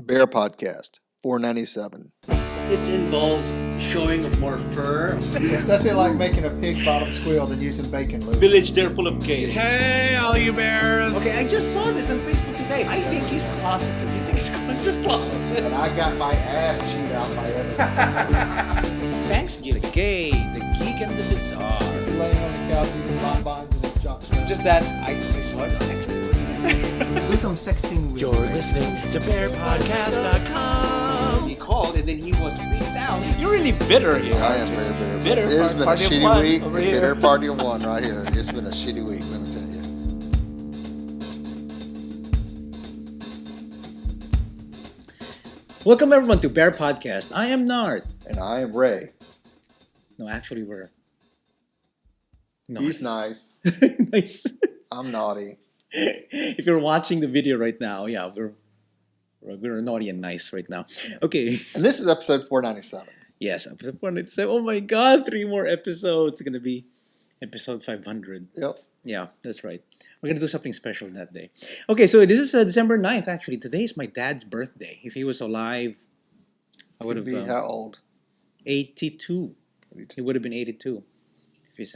BearPodcast, $4.97. It involves showing of more fur. It's nothing like making a pig bottom squeal than using bacon lube. Village there full of gays. Hey, all you bears! Okay, I just saw this on Facebook today. I think he's closeted. You think he's closeted? And I got my ass chewed out by everything. Thanksgiving. The gay, the geek, and the bizarre. Laying on the couch eating bonbons and his junk strap. Just that I saw it next to Do some sexting with You're listening to BearPodcast.com. He called and then he was freaked out. You're really bitter here. I am very bitter. Bitter. It has been a Party of shitty one week. over The here. bitter party of one right here. It's been a shitty week, let me tell you. Welcome everyone to Bear Podcast. I am Nard. And I am Ray. No, actually we're... No. He's nice. Nice. I'm naughty. If you're watching the video right now, yeah, we're naughty and nice right now. Okay. And this is episode 497. Yes, episode 497. Oh my God, 3 more episodes. It's gonna be episode 500. Yep. Yeah, that's right. We're gonna do something special that day. Okay, so this is December 9th. Actually, today is my dad's birthday. If he was alive, I would Would have be how old? 82. 82. He would have been 82 if he's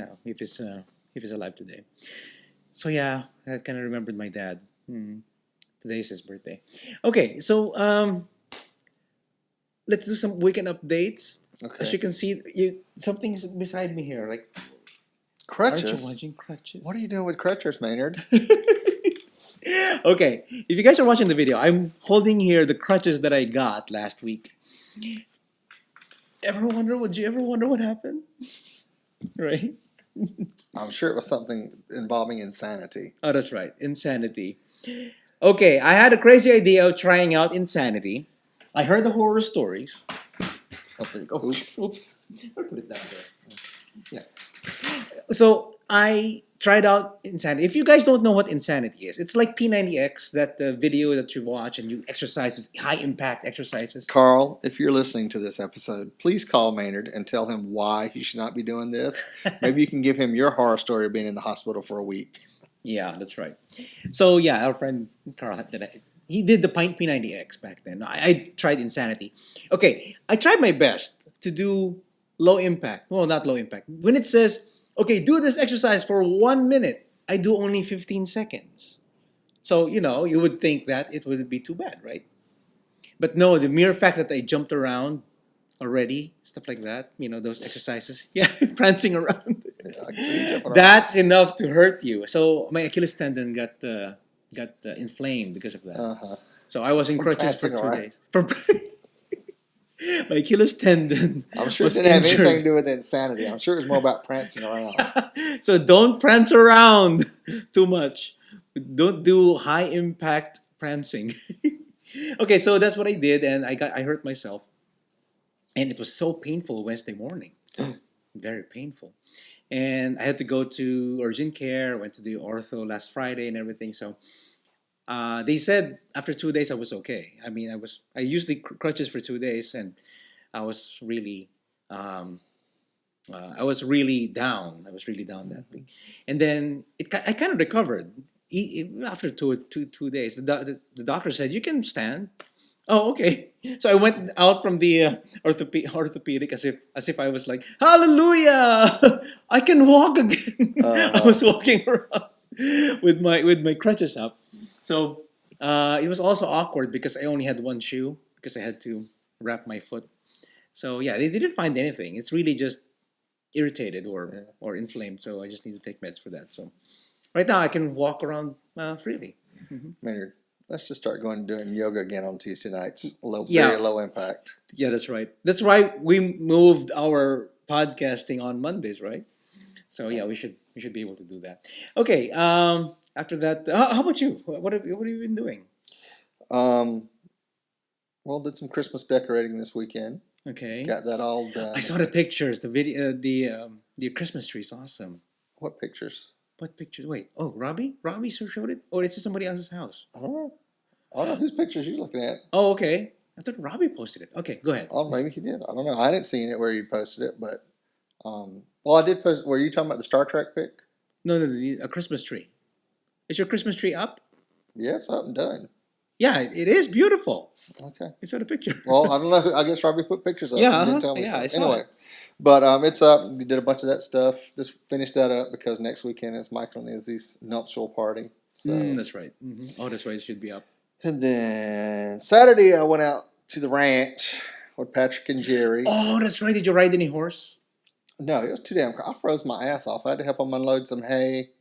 alive today. So yeah, I kind of remembered my dad. Today is his birthday. Okay, so let's do some weekend updates. As you Okay. can see, something's beside me here. Like, aren't you Crutches? watching crutches? What are you doing with crutches, Maynard? Okay, if you guys are watching the video, I'm holding here the crutches that I got last week. Would you ever wonder what happened? Right? I'm sure it was something involving insanity. Oh, that's right. Insanity. Okay, I had a crazy idea of trying out insanity. I heard the horror stories. Oh, there you go. Oops. Oops. I'll put it down there. Yeah. So I tried out insanity. If you guys don't know what insanity is, it's like P90X, that video that you watch and you exercises, high impact exercises. Carl, if you're listening to this episode, please call Maynard and tell him why he should not be doing this. Maybe you can give him your horror story of being in the hospital for a week. Yeah, that's right. So yeah, our friend Carl, he did the P90X back then. I tried insanity. Okay, I tried my best to do low impact. Well, not low impact. When it says, okay, do this exercise for 1 minute, I do only 15 seconds. So, you would think that it wouldn't be too bad, right? But no, the mere fact that I jumped around already, stuff like that, those exercises, yeah, prancing around. Yeah, I can see you jumping around. That's enough to hurt you. So my Achilles tendon got inflamed because of that. Uh-huh. So I was in crutches for prancing 2 around. days. My Achilles tendon I'm sure it was didn't have injured. anything to do with insanity. I'm sure it was more about prancing around. So don't prance around too much. Don't do high impact prancing. Okay, so that's what I did, and I hurt myself, and it was so painful Wednesday morning, very painful, and I had to go to urgent care. Went to the ortho last Friday and everything. So they said after 2 days I was okay. I mean, I used the crutches for 2 days, and I was really down. I was really down that week, and then I kind of recovered after two days. The doctor said you can stand. Oh, okay. So I went out from the orthopedic as if I was like, hallelujah, I can walk again. I was walking around with my crutches up. So it was also awkward because I only had one shoe because I had to wrap my foot. So yeah, they didn't find anything. It's really just irritated or inflamed. So I just need to take meds for that. So right now I can walk around freely. Maynard, let's just start doing yoga again on Tuesday nights. Yeah. Very low impact. Yeah, that's right. That's why we moved our podcasting on Mondays, right? So yeah, we should be able to do that. Okay. After that, how about you? What have you been doing? Well, did some Christmas decorating this weekend. Okay. Got that all done. I saw the pictures. The video. The Christmas tree is awesome. What pictures? What pictures? Wait. Oh, Robbie showed it, or it's in somebody else's house. I don't know. Whose pictures you looking at. Oh, okay. I thought Robbie posted it. Okay, go ahead. Oh, maybe he did. I don't know. I didn't see it where you posted it, but well, I did post. Were you talking about the Star Trek pic? No, a Christmas tree. Is your Christmas tree up? Yeah, it's up and done. Yeah, it is beautiful. Okay. I saw the picture. Well, I don't know. I guess Robbie put pictures up. Yeah, And didn't tell me yeah, so. I saw Anyway, it. but it's up. We did a bunch of that stuff. Just finished that up because next weekend is Michael and Izzy's nuptial party. So, That's right. Oh, that's right. It should be up. and then Saturday I went out to the ranch with Patrick and Jerry. Oh, that's right. Did you ride any horse? No, it was too damn. I froze my ass off. I had to help them unload some hay.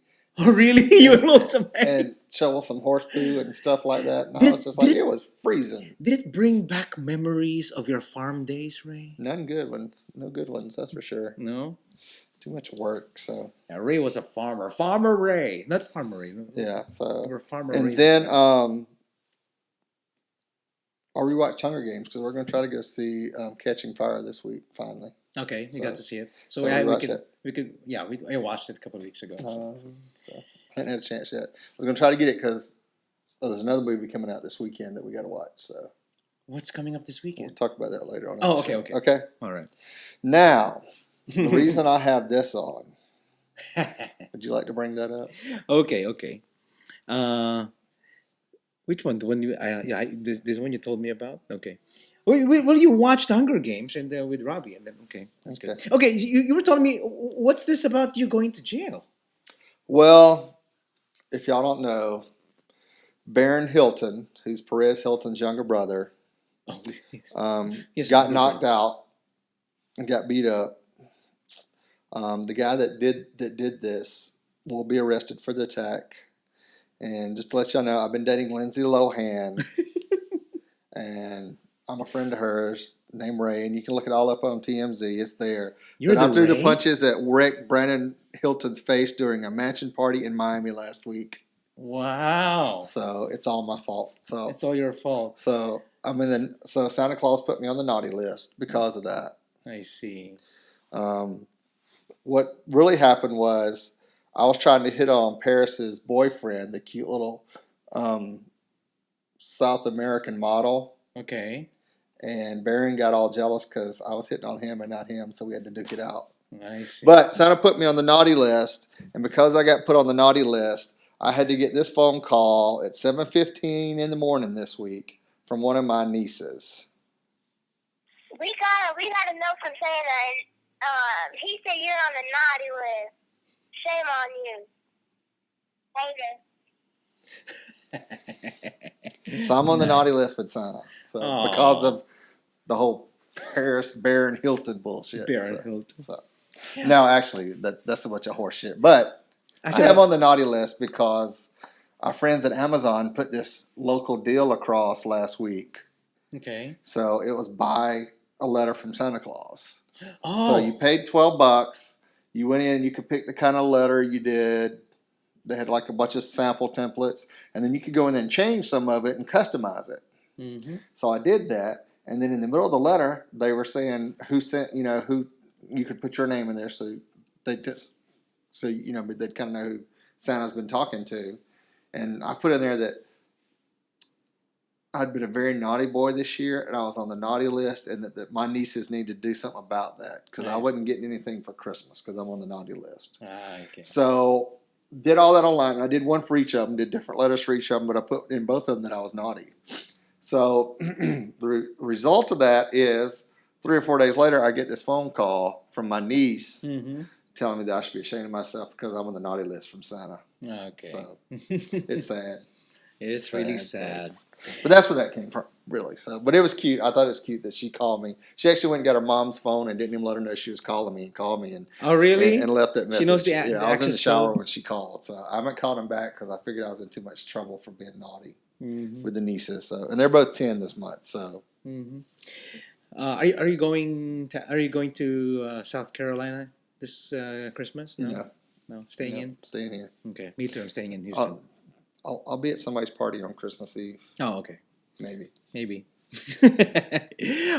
Oh, really? You lost some hay? And shovel some horse poo and stuff like that. And I Did- was just like, did- it was freezing. Did it bring back memories of your farm days, Ray? None good ones. No good ones, that's for sure. No? Too much work, so. Yeah, Ray was a farmer. Farmer Ray. Not Farmer Ray. No. Yeah, so. You were Farmer Ray. And then I'll rewatch Hunger Games because we're going to try to go see Catching Fire this week, finally. Okay, you So- got to see it. So, so yeah, we we watched could, it. we could, yeah, I watched it a couple of weeks ago. So I hadn't had a chance yet. I was going to try to get it because there's another movie coming out this weekend that we got to watch. So What's coming up this we'll weekend? talk about that later on. in Oh, the okay, show. okay. Okay. All right. Now, the reason I have this on, would you like to bring that up? Okay. Which one? The one you? This one you told me about. Okay. Well, you watched Hunger Games and with Robbie, and then that's good. Okay. Okay, you were telling me what's this about you going to jail? Well, if y'all don't know, Baron Hilton, who's Perez Hilton's younger brother, Oh, yes, got I knocked out and got beat up. The guy that did this will be arrested for the attack. And just to let y'all know, I've been dating Lindsay Lohan, and I'm a friend of hers named Ray, and you can look it all up on TMZ. It's there. You're But I the threw the Ray? punches that wrecked Brandon Hilton's face during a mansion party in Miami last week. Wow, So it's all my fault. So it's all your fault. so so Santa Claus put me on the naughty list because of that. I see. What really happened was I was trying to hit on Paris's boyfriend, the cute little South American model, Okay, and Baron got all jealous because I was hitting on him and not him, so we had to duke it out. I see. But Santa put me on the naughty list, and because I got put on the naughty list, I had to get this phone call at 7:15 in the morning this week from one of my nieces. We got a note from Santa, and he said you're on the naughty list. Shame on you. Hater. So I'm on the naughty list with Santa. So Aw. because of the whole Paris Baron Hilton bullshit. Baron so, Hilton. So. No, actually, that's a bunch of horse shit. But Actually, I am on the naughty list because our friends at Amazon put this local deal across last week. Okay. So it was buy a letter from Santa Claus. Oh, So you paid $12. You went in and you could pick the kind of letter you did. They had like a bunch of sample templates, and then you could go in and change some of it and customize it. mm-hmm. So I did that, and then in the middle of the letter, they were saying who sent, who you could put your name in there, so they just, but they'd kind of know who Santa's been talking to, and I put in there that I'd been a very naughty boy this year, and I was on the naughty list, and that my nieces need to do something about that because I Right. wasn't getting anything for Christmas because I'm on the naughty list. Okay. So did all that online. I did one for each of them, did different letters for each of them, but I put in both of them that I was naughty. So the result of that is 3 or 4 days later, I get this phone call from my niece Mm-hmm. telling me that I should be ashamed of myself because I'm on the naughty list from Santa. Okay. So it's sad. It's really sad, sad. But that's where that came from, really. So, but it was cute. I thought it was cute that she called me. She actually went and got her mom's phone and didn't even let her know she was calling me and called me and Oh, really? and left that message. She knows the yeah, the I was in the access shower code? when she called, so I haven't called him back because I figured I was in too much trouble for being naughty Mm-hmm. with the nieces. So, and they're both 10 this month. So, Mm-hmm. Are you going to South Carolina this Christmas? No, staying in. staying here. Okay, me too. I'm staying in Houston. I'll be at somebody's party on Christmas Eve, Oh, okay, maybe.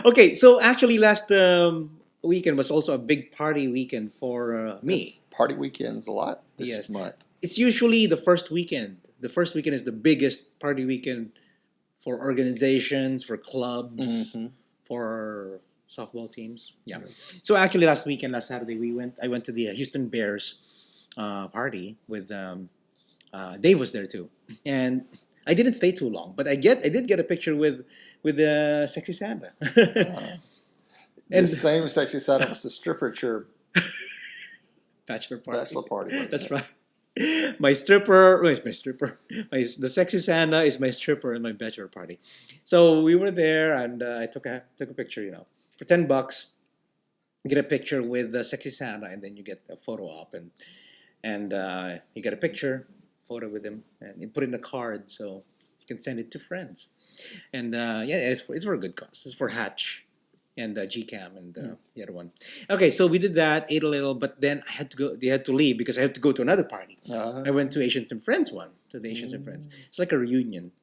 Okay, so actually, last weekend was also a big party weekend for me. It's party weekends a lot this Yes. month. It's usually the first weekend. The first weekend is the biggest party weekend for organizations, for clubs, Mhm. for softball teams. Yeah. Yeah. So actually, last Saturday, I went to the Houston Bears party with Dave was there too, and I didn't stay too long, but I did get a picture with the sexy Santa. The And same sexy Santa was the stripper at your bachelor party. bachelor party. Wasn't That's it? right. My stripper, wait, my stripper, the sexy Santa is my stripper in my bachelor party. So we were there, and I took a picture, for $10. Get a picture with the sexy Santa, and then you get a photo op, and you get a photo with him, and you put it in a card so you can send it to friends. And it's for a good cause. It's for Hatch and GCAM and the other one. Okay, so we did that, ate a little, but then I had to go. They had to leave because I had to go to another party. I went to Asians and Friends to the Asians and Friends. It's like a reunion.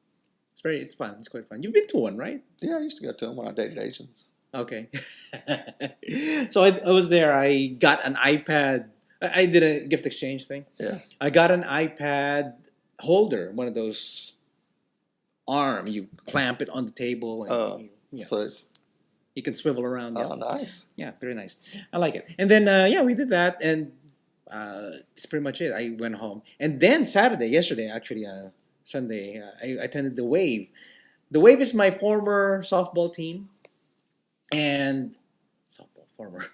It's fun. It's quite fun. You've been to one, right? Yeah, I used to go to them when I dated Asians. Okay. So I was there. I got an iPad. I did a gift exchange thing. Yeah. I got an iPad holder, one of those you clamp it on the table. And So you can swivel around. oh, nice. Yeah, very nice. I like it. And then, we did that, and that's pretty much it. I went home. And then yesterday, actually, Sunday, I attended the Wave. The Wave is my former softball team. And former.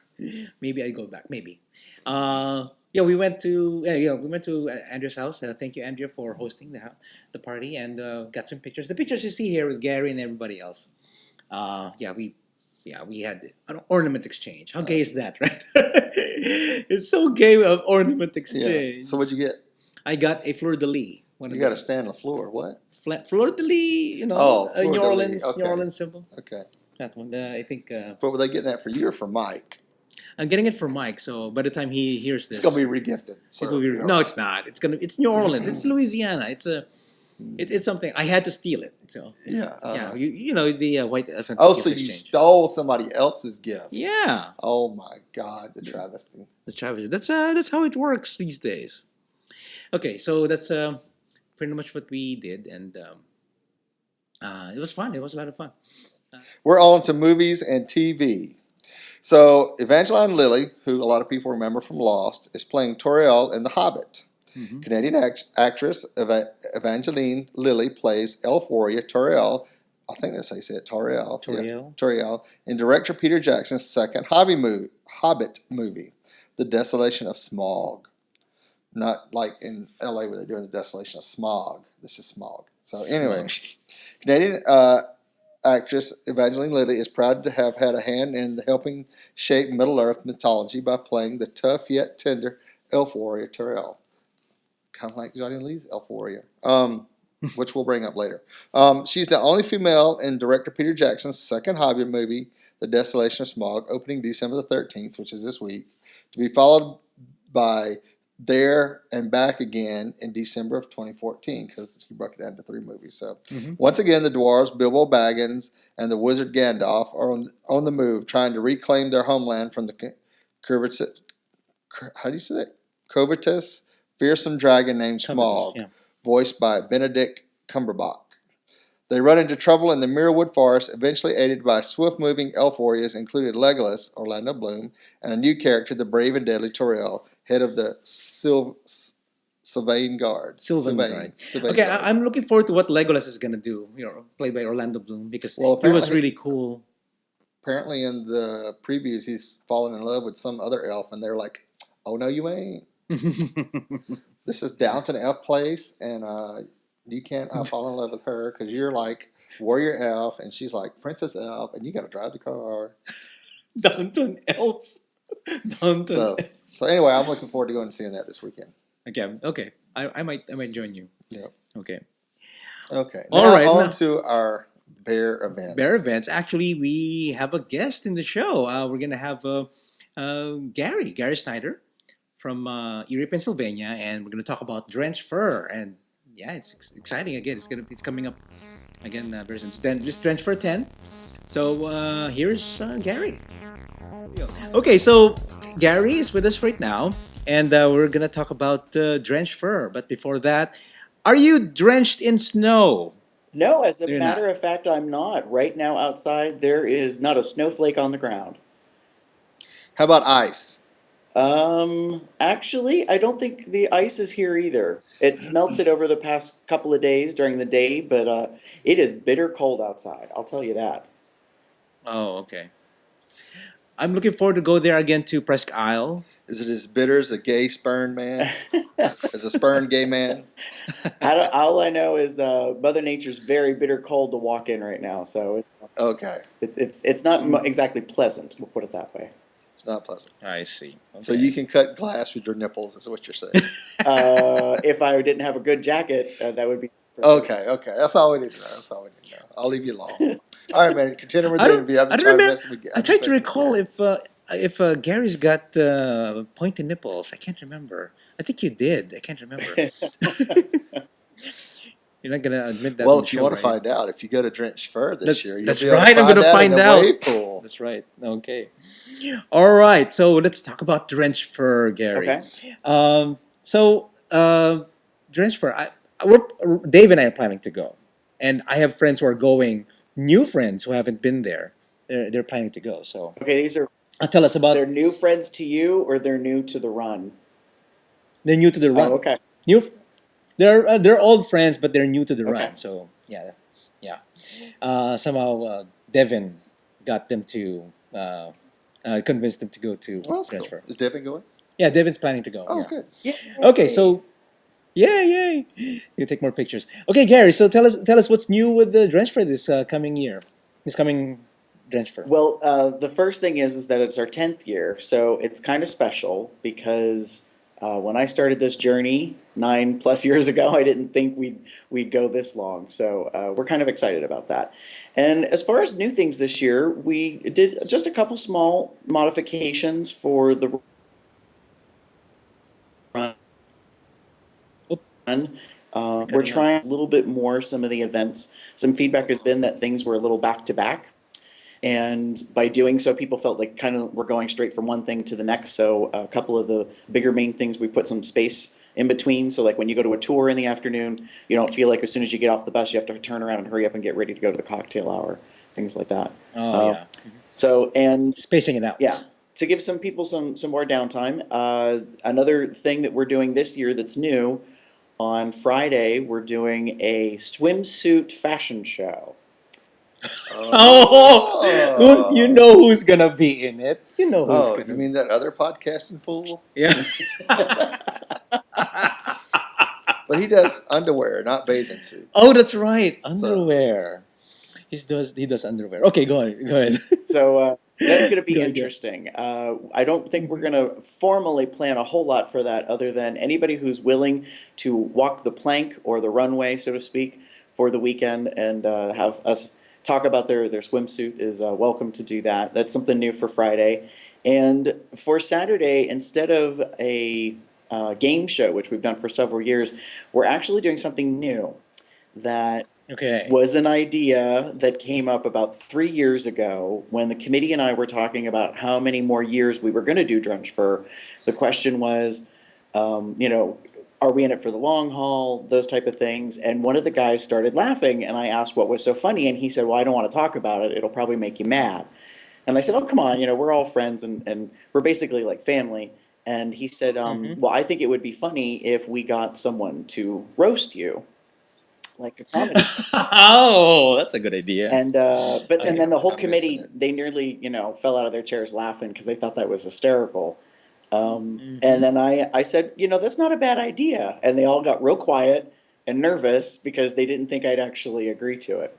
Maybe I go back. Maybe. We went to Andrea's house. Thank you, Andrea, for hosting the party, and got some pictures. The pictures you see here with Gary and everybody else. We had an ornament exchange. How gay is that, right? It's so gay of ornament exchange. Yeah. So what'd you get? I got a fleur de lis. You got to stand on the floor. What? Fleur de lis. fleur New de Orleans, lis. Okay. New Orleans symbol. Okay. That one. I think. But were they getting that for you or for Mike? I'm getting it for Mike. So by the time he hears this, It's gonna be regifted. it will be, no, it's not. It's New Orleans. It's Louisiana. It's something. I had to steal it. So Yeah. the white elephant. Oh, gift so you exchange. stole somebody else's gift? Yeah, Oh my God, the travesty. that's Travis. That's how it works these days. Okay, so that's pretty much what we did, and it was fun. It was a lot of fun. We're on to movies and TV. So Evangeline Lilly, who a lot of people remember from Lost, is playing Toriel in The Hobbit. Mm-hmm. Canadian actress Evangeline Lilly plays elf warrior Toriel. I think that's how you say it, Toriel. Toriel. Yeah, Toriel. In director Peter Jackson's second Hobbit movie, The Desolation of Smog. Not like in LA where they're doing The Desolation of Smog. This is Smog. So anyway, Canadian actress Evangeline Lilly is proud to have had a hand in helping shape Middle-earth mythology by playing the tough yet tender elf warrior Toriel. Kind of like Johnny Lee's elf warrior, which we'll bring up later. She's the only female in director Peter Jackson's second Hobbit movie, The Desolation of Smog, opening December the 13th, which is this week, to be followed by There and Back Again in December of 2014, because he broke it down into 3 movies. So once again, the dwarves Bilbo Baggins and the wizard Gandalf are on the move, trying to reclaim their homeland from the covetous, fearsome dragon named Smaug, voiced by Benedict Cumberbatch. They run into trouble in the Mirrorwood Forest, eventually aided by swift-moving elf warriors, including Legolas, Orlando Bloom, and a new character, the brave and deadly Toriel, head of the Sylvain Guard. Sylvain Guard. Okay, I'm looking forward to what Legolas is gonna do. Played by Orlando Bloom, because he was really cool. Apparently, in the previews, he's fallen in love with some other elf, and they're like, "Oh no, you ain't. This is Downton Elf Place, and you can't fall in love with her because you're like warrior elf, and she's like princess elf, and you got to drive the car." Downton Elf. Downton. So anyway, I'm looking forward to going and seeing that this weekend. Okay. I might join you. Yeah. Okay. Okay. All now right. On to our bear events. Bear events. Actually, we have a guest in the show. We're gonna have Gary Snyder from Erie, Pennsylvania, and we're gonna talk about Drenched Fur. And yeah, it's exciting again. It's coming up again very soon. It's Drenched Fur 10. So here's Gary. Okay, so Gary is with us right now, and we're gonna talk about Drenched Fur. But before that, are you drenched in snow? No, as a You're matter not. of fact, I'm not. Right now outside, there is not a snowflake on the ground. How about ice? Actually, I don't think the ice is here either. It's melted over the past couple of days during the day, but it is bitter cold outside. I'll tell you that. Oh, okay. I'm looking forward to go there again to Presque Isle. Is it as bitter as a gay spurn man? As a spurn gay man? All I know is Mother Nature's very bitter cold to walk in right now, so Okay. it's not exactly pleasant. We'll put it that way. It's not pleasant. I see. So Okay. you can cut glass with your nipples, is what you're saying. If I didn't have a good jacket, that would be for sure. Okay. That's all we need to know. That's all we need to know. I'll leave you alone. All right, man. Continue with I the don't, interview. I'm I just don't trying to remember. mess with you. I tried to recall if Gary's got pointed nipples. I can't remember. I think you did. I can't remember. You're not gonna admit that. Well, on the if you show, want to right? find out, if you go to Drenched Fur this year, you'll That's be able right. to I'm gonna in find the out. wave pool. That's right. Okay. All right. So let's talk about Drenched Fur, Gary. Okay. Drenched Fur. Dave and I are planning to go, and I have friends who are going. New friends who haven't been there. They're planning to go. So Okay, these are tell us about. they're new friends to you, or they're new to the run. They're new to the run. Oh, okay. New. They're old friends, but they're new to the Okay. run. So yeah. Somehow Devin got them to convinced them to go to Well, that's Drenched cool. Fur. Is Devin going? Yeah, Devin's planning to go. Oh, yeah. good. Yeah. Okay, so yay! You take more pictures. Okay, Gary. So tell us what's new with the Drenched Fur this coming year. This coming Drenched Fur. Well, the first thing is that it's our 10th year, so it's kind of special because when I started this journey 9+ years ago, I didn't think we'd go this long. So we're kind of excited about that. And as far as new things this year, we did just a couple small modifications for the run. We're trying a little bit more some of the events. Some feedback has been that things were a little back to back. And by doing so, people felt like kind of we're going straight from one thing to the next. So a couple of the bigger main things, we put some space in between. So like when you go to a tour in the afternoon, you don't feel like as soon as you get off the bus, you have to turn around and hurry up and get ready to go to the cocktail hour, things like that. Oh yeah. So, and Spacing it out. yeah, to give some people some more downtime. Another thing that we're doing this year that's new, on Friday, we're doing a swimsuit fashion show. Oh, you know who's gonna be in it. You know who's Oh, gonna. you mean that other podcasting fool? Yeah. But he does underwear, not bathing suits. Oh, that's right. Underwear. He does underwear. Okay, go ahead. So that's going to be Go, go. interesting. I don't think we're going to formally plan a whole lot for that, other than anybody who's willing to walk the plank or the runway, so to speak, for the weekend and have us talk about their swimsuit is welcome to do that. That's something new for Friday. And for Saturday, instead of a game show, which we've done for several years, we're actually doing something new that Okay. was an idea that came up about 3 years ago when the committee and I were talking about how many more years we were going to do Drenched Fur. The question was, are we in it for the long haul, those type of things. And one of the guys started laughing, and I asked what was so funny, and he said, well, I don't want to talk about it. It'll probably make you mad. And I said, oh, come on, we're all friends, and we're basically like family. And he said, well, I think it would be funny if we got someone to roast you, like a comedy. Oh, that's a good idea. And and then the whole I'm committee, missing it. they nearly fell out of their chairs laughing because they thought that was hysterical. And then I said, that's not a bad idea. And they all got real quiet and nervous because they didn't think I'd actually agree to it.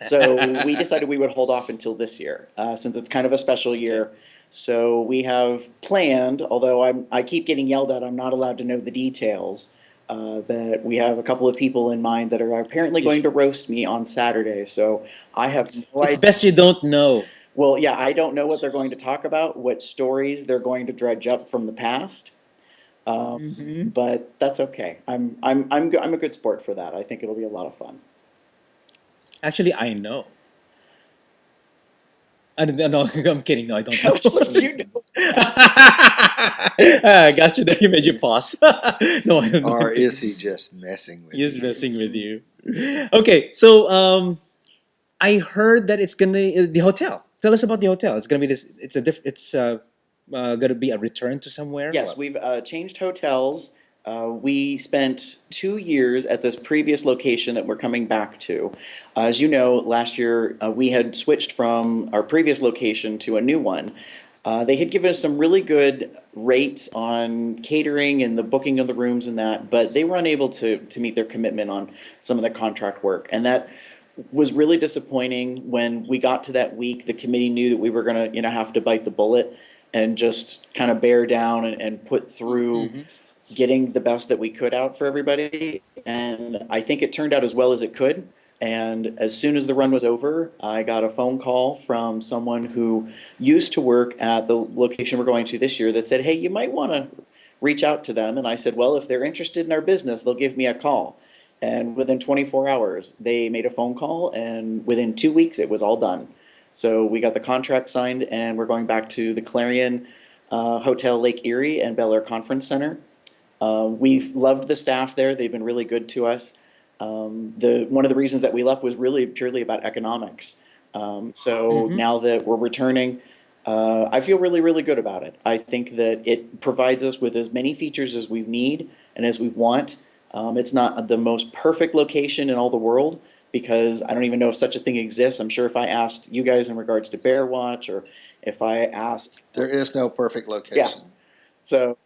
So we decided we would hold off until this year, since it's kind of a special year. So we have planned, although I keep getting yelled at, I'm not allowed to know the details, that we have a couple of people in mind that are apparently going to roast me on Saturday. So I have no It's idea. best you don't know. Well, yeah, I don't know what they're going to talk about, what stories they're going to dredge up from the past. But that's okay. I'm a good sport for that. I think it'll be a lot of fun. Actually, I know. I don't know. I'm kidding. No, I don't I know. was like, you know. I got you there. You made you pause. No, I don't know. Or is he just messing with He's you? messing with you. Okay, so I heard that it's gonna the hotel. Tell us about the hotel. It's gonna be this. It's gonna be a return to somewhere. Yes, What? we've changed hotels. We spent 2 years at this previous location that we're coming back to. As you know, last year we had switched from our previous location to a new one. They had given us some really good rates on catering and the booking of the rooms and that, but they were unable to meet their commitment on some of the contract work. And that was really disappointing. When we got to that week, the committee knew that we were going to, have to bite the bullet and just kind of bear down and put through getting the best that we could out for everybody. And I think it turned out as well as it could. And as soon as the run was over, I got a phone call from someone who used to work at the location we're going to this year that said, hey, you might want to reach out to them. And I said, well, if they're interested in our business, they'll give me a call. And within 24 hours, they made a phone call, and within 2 weeks, it was all done. So we got the contract signed, and we're going back to the Clarion Hotel Lake Erie and Bel Air Conference Center. We've loved the staff there. They've been really good to us. One of the reasons that we left was really purely about economics. So now that we're returning, I feel really, really good about it. I think that it provides us with as many features as we need and as we want. It's not the most perfect location in all the world, because I don't even know if such a thing exists. I'm sure if I asked you guys in regards to Bear Watch, or if I asked... There is no perfect Yeah. location. So,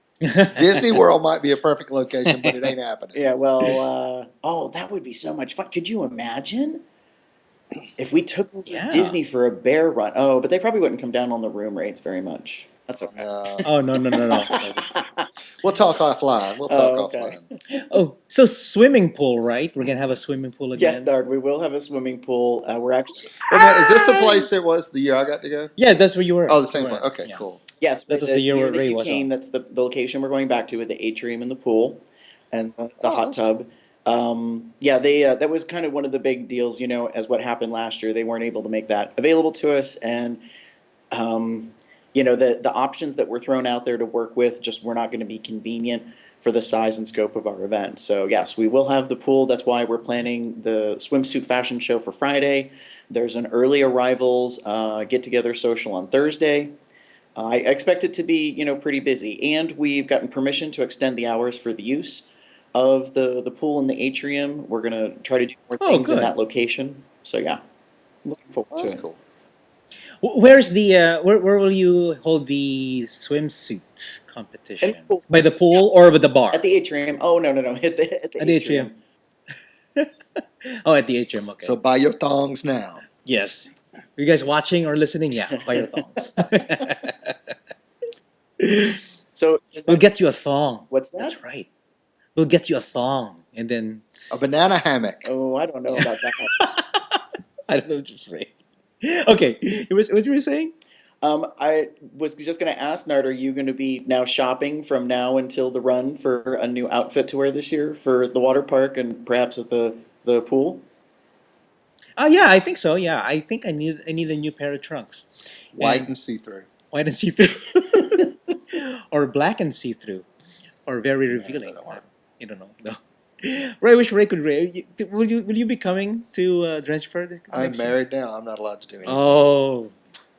Disney World might be a perfect location, but it ain't happening. yeah, well, oh, that would be so much fun. Could you imagine if we took over Yeah. Disney for a bear run? Oh, but they probably wouldn't come down on the room rates very much. That's okay. Oh, no. We'll talk offline. We'll talk Oh, okay. offline. Oh, so swimming pool, right? We're going to have a swimming pool again? Yes, Nard, we will have a swimming pool. We're actually... Wait a minute, is this the place it was the year I got to go? Yeah, that's where you were. Oh, the same You were. place. Okay, Yeah. cool. Yes, That was the year where that Ray you was came, on. that's the location we're going back to, with the atrium and the pool and the hot tub. Yeah, that was kind of one of the big deals, as what happened last year. They weren't able to make that available to us, and the options that were thrown out there to work with just were not going to be convenient for the size and scope of our event. So yes, we will have the pool. That's why we're planning the swimsuit fashion show for Friday. There's an early arrivals get-together social on Thursday. I expect it to be, pretty busy, and we've gotten permission to extend the hours for the use of the pool and the atrium. We're gonna try to do more Oh, things in good. that location. So yeah, looking forward Well, to that's it. cool. Where's the where will you hold the swimsuit competition? In the pool. By the pool or with the bar? At the atrium. Oh no, at the At the atrium. Oh, at the atrium. Okay. So buy your thongs now. Yes. You guys watching or listening? Yeah, buy your thongs. So is We'll that, get you a thong. what's that? That's right. We'll get you a thong, and then A banana hammock. Oh, I don't know about that. I don't know what you're saying. Okay, what you were saying? I was just going to ask, Nard, are you going to be now shopping from now until the run for a new outfit to wear this year for the water park and perhaps at the pool? Oh yeah, I think so. Yeah, I think I need a new pair of trunks. White and see-through. White and see-through, or black and see-through, or very revealing. that'll work. You don't know. No. Ray, I wish Ray could. Ray, will you be coming to Drenched Fur? I'm next year? married now. I'm not allowed to do anything. Oh,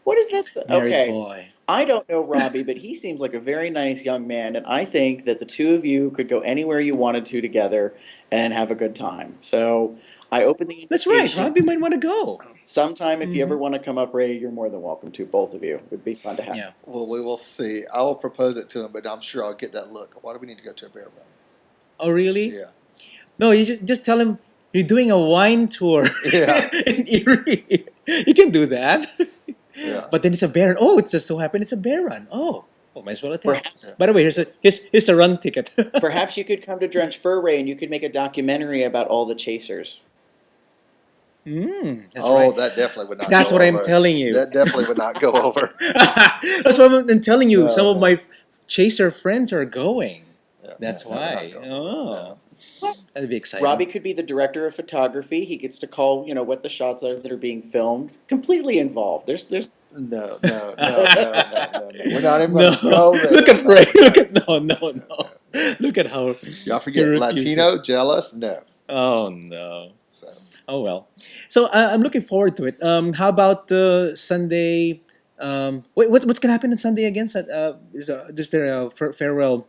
What is that? married Okay. boy. I don't know Robbie, but he seems like a very nice young man, and I think that the two of you could go anywhere you wanted to together and have a good time. So I open the That's right. invitation. Robbie might want to go. Sometime, if you ever want to come up, Ray, you're more than welcome to. Both of you, it would be fun to have. Yeah. Well, we will see. I will propose it to him, but I'm sure I'll get that look. Why do we need to go to a bear run? Oh, really? Yeah. No, you just tell him you're doing a wine tour Yeah. in Erie. You can do that. Yeah. But then it's a bear. Oh, it just so happened it's a bear run. Oh, well, might as well attend. Perhaps, By the way, here's a run ticket. perhaps you could come to Drenched Fur, Ray, and you could make a documentary about all the chasers. That's Oh, right. that definitely would not That's go what I'm over. telling you. That definitely would not go over. That's what I'm telling you. No, Some of no. my chaser friends are going. Yeah, That's no, that would why. not go Oh, over. that'd be exciting. Robbie could be the director of photography. He gets to call, what the shots are that are being filmed. Completely involved. There's No. We're not even No, going to go there. look at Ray. Look at no. Look at how. Y'all forget He refuses. Latino, jealous? No. Oh no. So, Oh well. So I'm looking forward to it. How about Sunday? What's gonna happen on Sunday again? Is there a farewell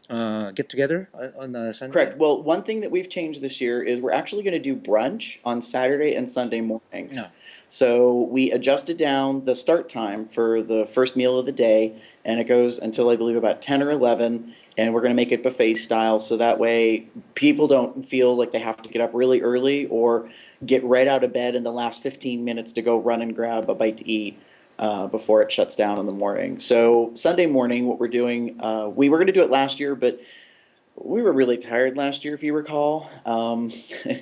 get together on Sunday? Correct. Well, one thing that we've changed this year is we're actually going to do brunch on Saturday and Sunday mornings. No. So we adjusted down the start time for the first meal of the day, and it goes until I believe about 10 or 11. And we're going to make it buffet style, so that way people don't feel like they have to get up really early or get right out of bed in the last 15 minutes to go run and grab a bite to eat before it shuts down in the morning. So Sunday morning, what we're doing, we were going to do it last year, but we were really tired last year, if you recall,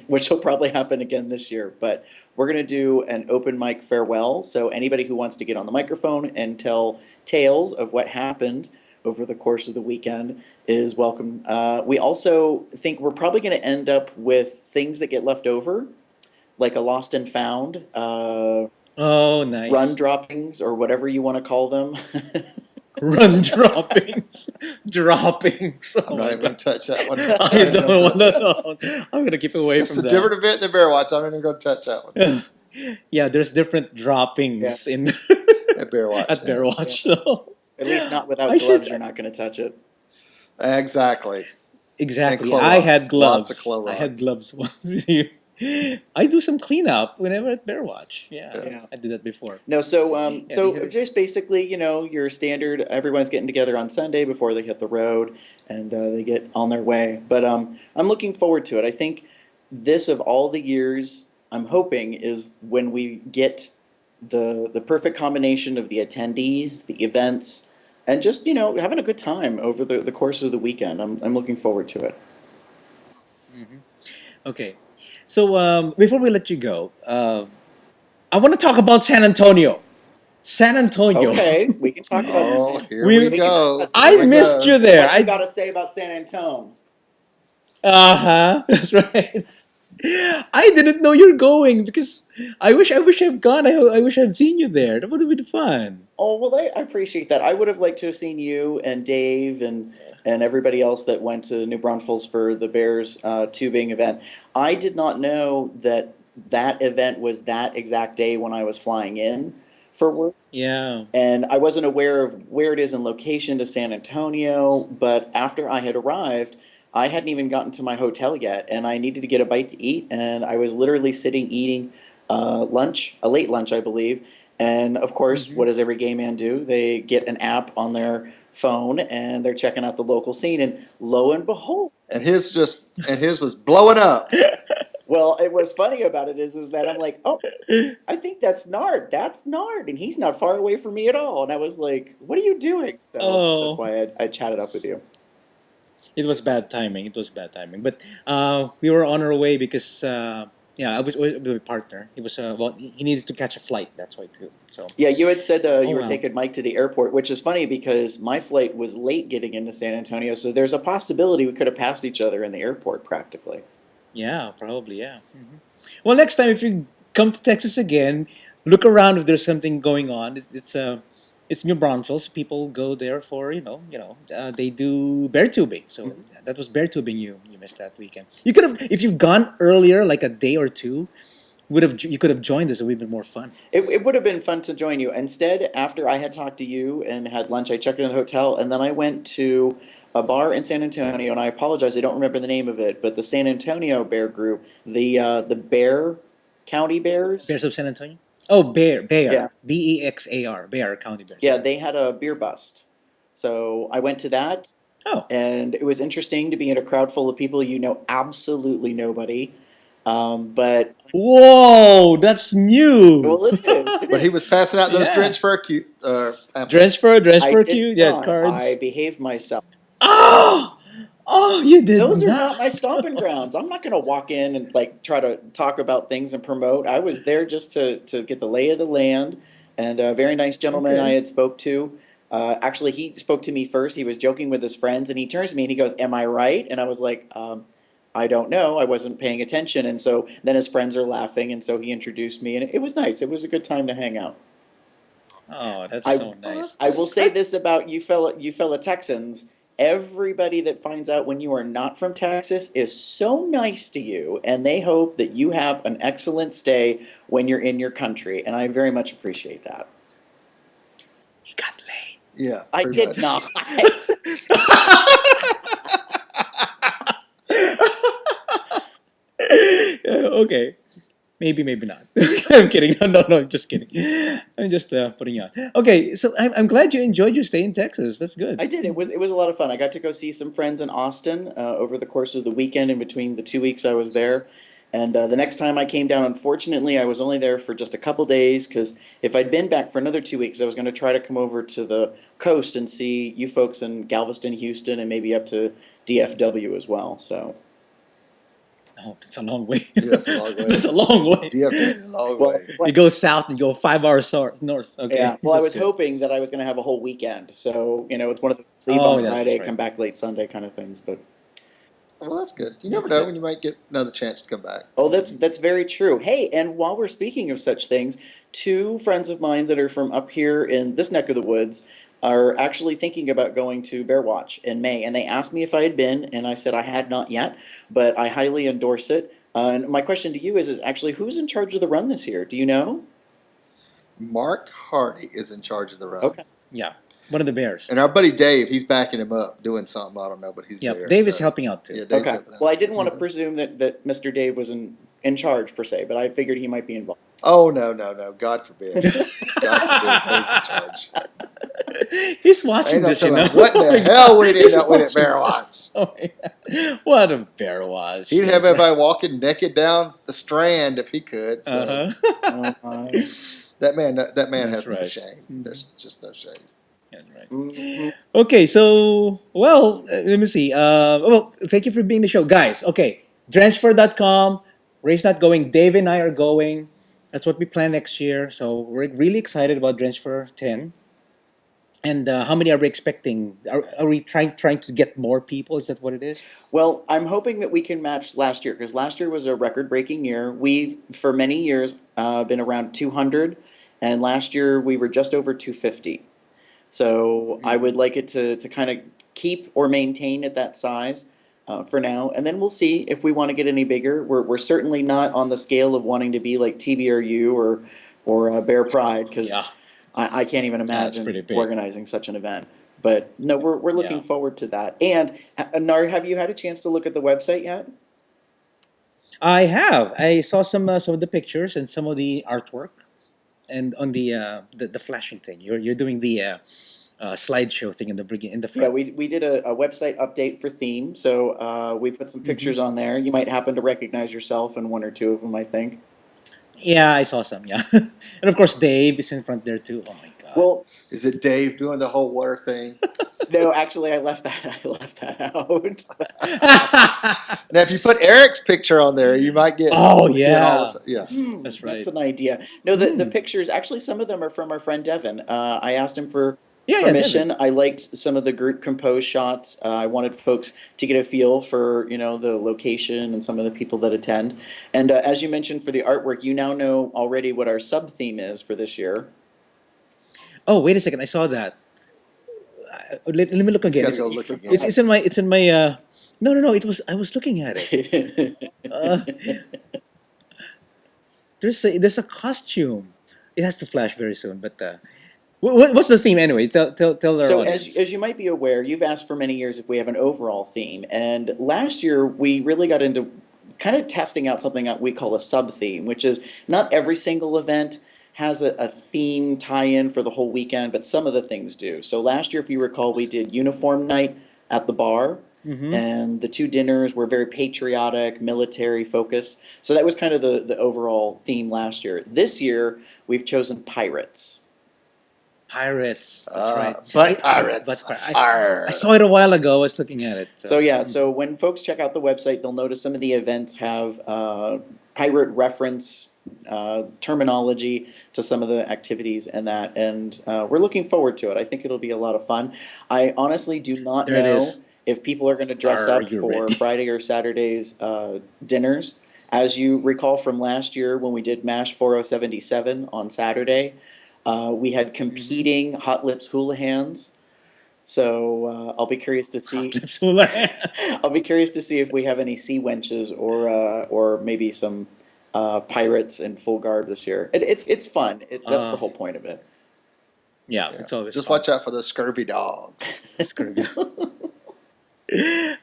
which will probably happen again this year. But we're going to do an open mic farewell. So anybody who wants to get on the microphone and tell tales of what happened over the course of the weekend is welcome. We also think we're probably going to end up with things that get left over, like a lost and found, Oh, nice. run droppings, or whatever you want to call them. Run droppings. Droppings. Oh I'm my not even going God. to touch that one. I don't want to know. I'm going to keep away It's from a that. different event than Bear Watch. I'm not even going to touch that one. Yeah, there's different droppings in At Bear Watch. at Bear yes. Watch. So. At least not without I gloves, should- you're not going to touch it. Exactly. Exactly. And I had Clorox. gloves. Lots of Clorox. I had gloves once. I do some cleanup whenever at Bear Watch. Yeah, Yeah. I did that before. No, so so because- just basically, your standard. Everyone's getting together on Sunday before they hit the road, and they get on their way. But I'm looking forward to it. I think this of all the years, I'm hoping is when we get the perfect combination of the attendees, the events, and just having a good time over the course of the weekend. I'm looking forward to it. Okay. So before we let you go, I want to talk about San Antonio. San Antonio. Okay, we can talk about. Oh, here We- we go. I Here we missed go. you there. What you I got to say about San Antonio? That's right. I didn't know you're going because I wish I've gone. I wish I've seen you there. That would have been fun. Oh, well, I appreciate that. I would have liked to have seen you and Dave and everybody else that went to New Braunfels for the Bears tubing event. I did not know that event was that exact day when I was flying in for work. Yeah. And I wasn't aware of where it is in location to San Antonio, but after I had arrived, I hadn't even gotten to my hotel yet, and I needed to get a bite to eat, and I was literally sitting eating lunch, a late lunch, I believe. And of course, what does every gay man do? They get an app on their phone, and they're checking out the local scene, and lo and behold, And his was blowing up. well, it was funny about it is that I'm like, oh, I think that's Nard. That's Nard, and he's not far away from me at all. And I was like, what are you doing? So Oh. that's why I chatted up with you. It was bad timing. It was bad timing. But we were on our way because I was with my partner. He was he needed to catch a flight. That's why too. So Yeah, you had said you were wow. taking Mike to the airport, which is funny because my flight was late getting into San Antonio, so there's a possibility we could have passed each other in the airport practically. yeah, probably yeah. Well, next time if you come to Texas again, look around if there's something going on. It's New Braunfels. People go there for they do bear tubing. So that was bear tubing you missed that weekend. You could have if you've gone earlier, like a day or two, you could have joined us. It would have been more fun. It would have been fun to join you. Instead, after I had talked to you and had lunch, I checked into the hotel, and then I went to a bar in San Antonio, and I apologize, I don't remember the name of it, but the San Antonio Bear Group, the Bear County Bears. Bears of San Antonio. Oh, Bear, Yeah. BEXAR, Bear County Bears. Yeah, they had a beer bust. So I went to that, Oh, and it was interesting to be in a crowd full of people you know absolutely nobody. But whoa, that's new. well, it is. But he was passing out those Yeah. Drenched Fur pamphlets. Drenched Fur I did cue. Yeah, not. cards. I behaved myself. Oh, you did Those are not. not my stomping grounds. I'm not going to walk in and try to talk about things and promote. I was there just to get the lay of the land. And a very nice gentleman Okay. I had spoke to. Actually, he spoke to me first. He was joking with his friends, and he turns to me and he goes, "Am I right?" And I was like, "I don't know. I wasn't paying attention." And so then his friends are laughing, and so he introduced me, and it was nice. It was a good time to hang out. Oh, that's I- so nice. I will say this about you fellow Texans. Everybody that finds out when you are not from Texas is so nice to you, and they hope that you have an excellent stay when you're in your country, and I very much appreciate that. You got laid. Yeah, I pretty did much. not. Okay. Maybe, maybe not. I'm kidding. No, I'm just kidding. I'm just putting you on. Okay, so I'm glad you enjoyed your stay in Texas. That's good. I did. It was a lot of fun. I got to go see some friends in Austin over the course of the weekend in between the 2 weeks I was there. And the next time I came down, unfortunately, I was only there for just a couple days because if I'd been back for another 2 weeks, I was going to try to come over to the coast and see you folks in Galveston, Houston, and maybe up to DFW as well. So, Oh, it's a long way. Yeah, it's a long way. That's a long way. DFW is a long well, way. You go south and go 5 hours north. Okay. yeah. Well, I That's was good. hoping that I was going to have a whole weekend. So, it's one of those leave Oh, on yeah, Friday, that's right. come back late Sunday kind of things. But Well, that's good. You never know when you might get another chance to come back. oh, that's very true. Hey, and while we're speaking of such things, two friends of mine that are from up here in this neck of the woods are actually thinking about going to Bear Watch in May, and they asked me if I had been, and I said I had not yet, but I highly endorse it. And my question to you is actually who's in charge of the run this year? Do you know? Mark Hardy is in charge of the run. Okay. Yeah, one of the Bears. And our buddy Dave, he's backing him up, doing something. I don't know, but he's Yeah, there. Dave is so- helping out too. Yeah, Dave's Okay. helping out. Well, I didn't want to presume that Mr. Dave was in charge per se, but I figured he might be involved. Oh, no. God forbid. God forbid Dave's in charge. He's watching Ain't no this, you telling know. what Oh my the hell we'd He's end up with at watching Bear this. Watch. Oh, yeah. What a Bear Watch. He'd have everybody walking naked down the Strand if he could. So Uh-huh. that man That's has no right. shame. There's just no shame. That's right. Mhm. Okay, so, well, let me see. Well, thank you for being the show. Guys, okay, drenched.com, Ray's not going, Dave and I are going. That's what we plan next year. So we're really excited about Drenched Fur 10. And how many are we expecting? Are we trying to get more people? Is that what it is? Well, I'm hoping that we can match last year because last year was a record-breaking year. We've, for many years, been around 200, and last year we were just over 250. So I would like it to kind of keep or maintain at that size for now, and then we'll see if we want to get any bigger. We're certainly not on the scale of wanting to be like TBRU or Bear Pride because Yeah. I can't even That's imagine pretty big. organizing such an event. But no, we're looking Yeah. forward to that. And Nard, have you had a chance to look at the website yet? I have. I saw some of the pictures and some of the artwork, and on the flashing thing. You're doing the slideshow thing in the Yeah, front. we did a website update for theme, so we put some pictures on there. You might happen to recognize yourself in one or two of them, I think. Yeah, I saw some. Yeah, and of course Dave is in front there too. Oh my god. Well, Is it Dave doing the whole water thing? no, actually, I left that out. Now, if you put Eric's picture on there, you might get. Oh, hit all the yeah. time. That's right. That's an idea. No, the pictures, actually, some of them are from our friend Devin. I asked him for Yeah, permission. Devin. I liked some of the group composed shots. I wanted folks to get a feel for, the location and some of the people that attend. And as you mentioned for the artwork, you now know already what our sub theme is for this year. Oh, wait a second. I saw that. Let me look again. got to go look again. It's in my. No. I was looking at it. Uh, there's a costume. It has to flash very soon. But what's the theme anyway? Tell our So audience. as you might be aware, you've asked for many years if we have an overall theme, and last year we really got into kind of testing out something that we call a sub theme, which is not every single event has a theme tie-in for the whole weekend, but some of the things do. So last year, if you recall, we did uniform night at the bar, and the two dinners were very patriotic, military focused. So that was kind of the overall theme last year. This year, we've chosen pirates. Pirates. That's right. But pirates. I saw it a while ago. I was looking at it. So yeah, so when folks check out the website, they'll notice some of the events have pirate reference terminology to some of the activities and that, and we're looking forward to it. I think it'll be a lot of fun. I honestly do not There it know is. if people are going to dress Are up you for ready? Friday or Saturday's dinners. As you recall from last year when we did MASH 4077 on Saturday, we had competing Hot Lips Houlihan's. So I'll be curious to see. I'll be curious to see if we have any sea wenches or maybe some pirates in full garb this year. It's fun. That's the whole point of it. Yeah, it's always Just fun. watch out for those scurvy dogs. Scurvy.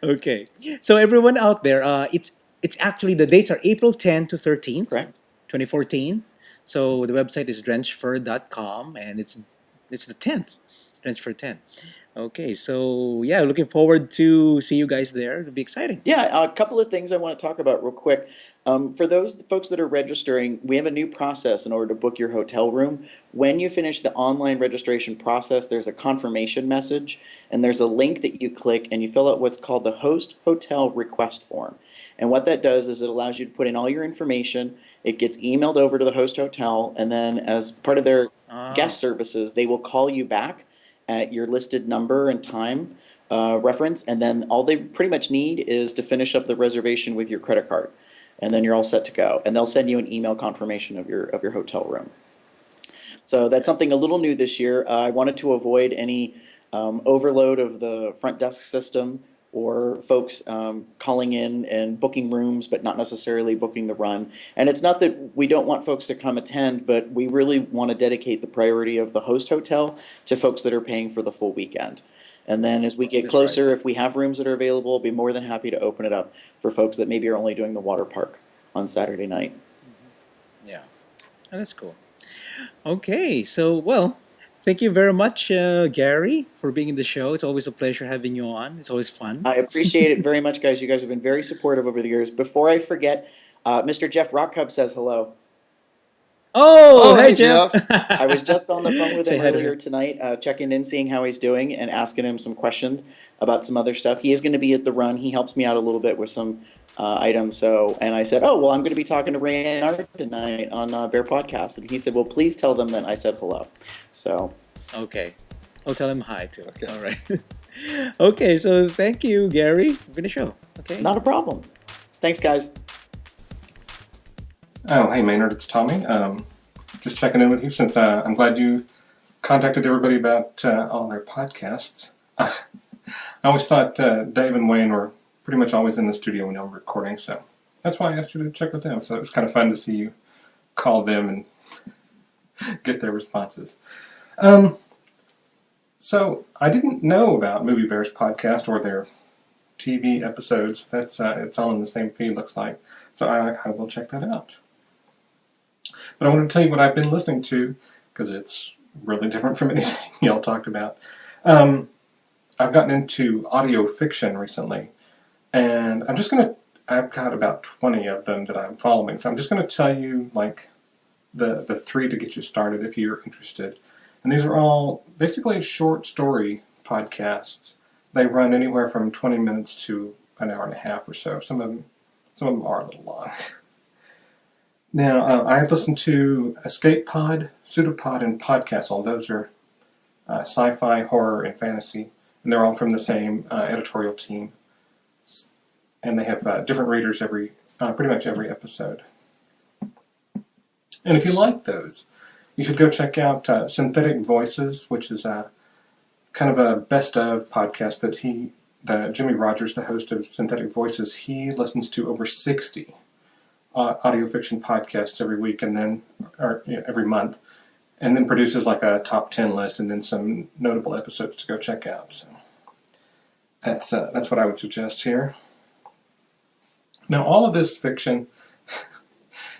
Okay, so everyone out there, it's it's actually the dates are April 10 to 13th, Correct. 2014. So the website is drenchedfur.com, and it's the 10th, Drenched Fur 10. Okay, so yeah, looking forward to see you guys there. It'll be exciting. Yeah, a couple of things I want to talk about real quick. For those folks that are registering, we have a new process in order to book your hotel room. When you finish the online registration process, there's a confirmation message, and there's a link that you click, and you fill out what's called the host hotel request form. And what that does is it allows you to put in all your information. It gets emailed over to the host hotel, and then as part of their guest services, they will call you back at your listed number and time reference, and then all they pretty much need is to finish up the reservation with your credit card, and then you're all set to go. And they'll send you an email confirmation of your hotel room. So that's something a little new this year. I wanted to avoid any overload of the front desk system or folks calling in and booking rooms but not necessarily booking the run. And it's not that we don't want folks to come attend, but we really want to dedicate the priority of the host hotel to folks that are paying for the full weekend. And then as we get closer, if we have rooms that are available, I'll be more than happy to open it up for folks that maybe are only doing the water park on Saturday night. Yeah, oh, that's cool. Okay, so well, thank you very much, Gary, for being in the show. It's always a pleasure having you on. It's always fun. I appreciate it very much, guys. You guys have been very supportive over the years. Before I forget, Mr. Jeff Rockcub says hello. Oh, hey, hey, Jeff. I was just on the phone with Say him hi to earlier him. tonight, checking in, seeing how he's doing, and asking him some questions about some other stuff. He is going to be at the run. He helps me out a little bit with some items. So, and I said, oh, well, I'm going to be talking to Ray and Nard tonight on BearPodcast. And he said, well, please tell them that I said hello. So, Okay, I'll tell him hi too. Okay. All right. Okay, so thank you, Gary, for the show. Okay. not a problem. Thanks, guys. Oh, hey Maynard, it's Tommy. Just checking in with you since I'm glad you contacted everybody about all their podcasts. I always thought Dave and Wayne were pretty much always in the studio when I'm recording, so that's why I asked you to check with them. So it was kind of fun to see you call them and get their responses. So I didn't know about Movie Bears podcast or their TV episodes. That's it's all in the same feed, looks like. So I will check that out. But I want to tell you what I've been listening to, because it's really different from anything y'all talked about. I've gotten into audio fiction recently, and I've got about 20 of them that I'm following, so I'm just going to tell you like the three to get you started if you're interested. And these are all basically short story podcasts. They run anywhere from 20 minutes to an hour and a half or so. Some of them are a little long. Now, I have listened to Escape Pod, Pseudopod, and Podcastle. Those are sci-fi, horror, and fantasy, and they're all from the same editorial team. And they have different readers pretty much every episode. And if you like those, you should go check out Synthetic Voices, which is kind of a best of podcast that Jimmy Rogers, the host of Synthetic Voices, he listens to over 60 audio fiction podcasts every week, and then every month, and then produces like a top 10 list and then some notable episodes to go check out. So that's what I would suggest here. Now, all of this fiction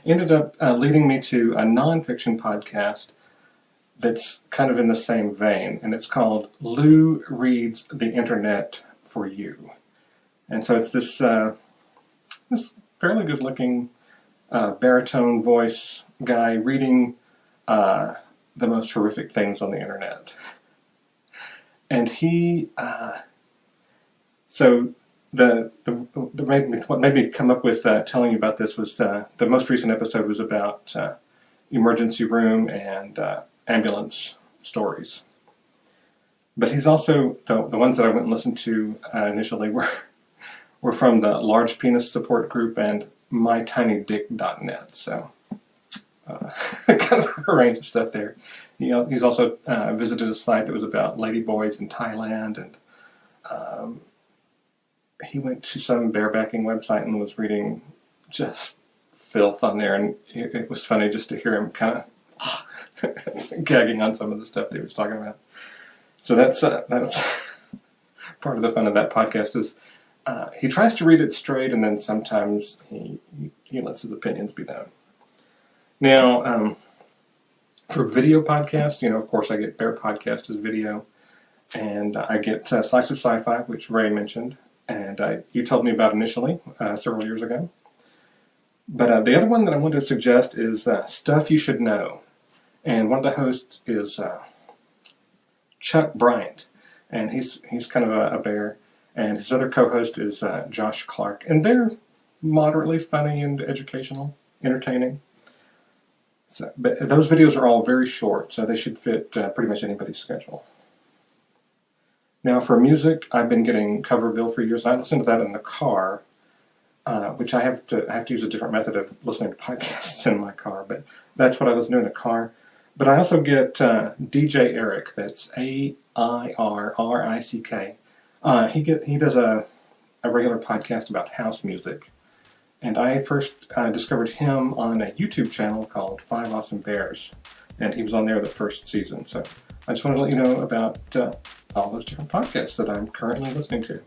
ended up leading me to a nonfiction podcast that's kind of in the same vein, and it's called Lou Reads the Internet for You. And so it's this fairly good-looking baritone voice guy reading the most horrific things on the internet. And he, what made me come up with telling you about this was the most recent episode was about emergency room and ambulance stories. But he's also, the ones that I went and listened to initially were from the Large Penis Support Group and mytinydick.net. So kind of a range of stuff there. He's also visited a site that was about ladyboys in Thailand, and he went to some barebacking website and was reading just filth on there, and it was funny just to hear him kind of gagging on some of the stuff that he was talking about. So that's part of the fun of that podcast is he tries to read it straight, and then sometimes he lets his opinions be known. Now, for video podcasts, of course, I get BearPodcast as video, and I get Slice of Sci-Fi, which Ray mentioned, and you told me about initially several years ago. But the other one that I wanted to suggest is Stuff You Should Know. And one of the hosts is Chuck Bryant. And he's kind of a bear. And his other co-host is Josh Clark. And they're moderately funny and educational, entertaining. But those videos are all very short, so they should fit pretty much anybody's schedule. Now for music, I've been getting Coverville for years. I listen to that in the car. Which I have to use a different method of listening to podcasts in my car, but that's what I listen to in the car. But I also get DJ Eric. That's AIRRICK. He does a regular podcast about house music, and I first discovered him on a YouTube channel called 5 Awesome Bears, and he was on there the first season. So I just want to let you know about all those different podcasts that I'm currently listening to.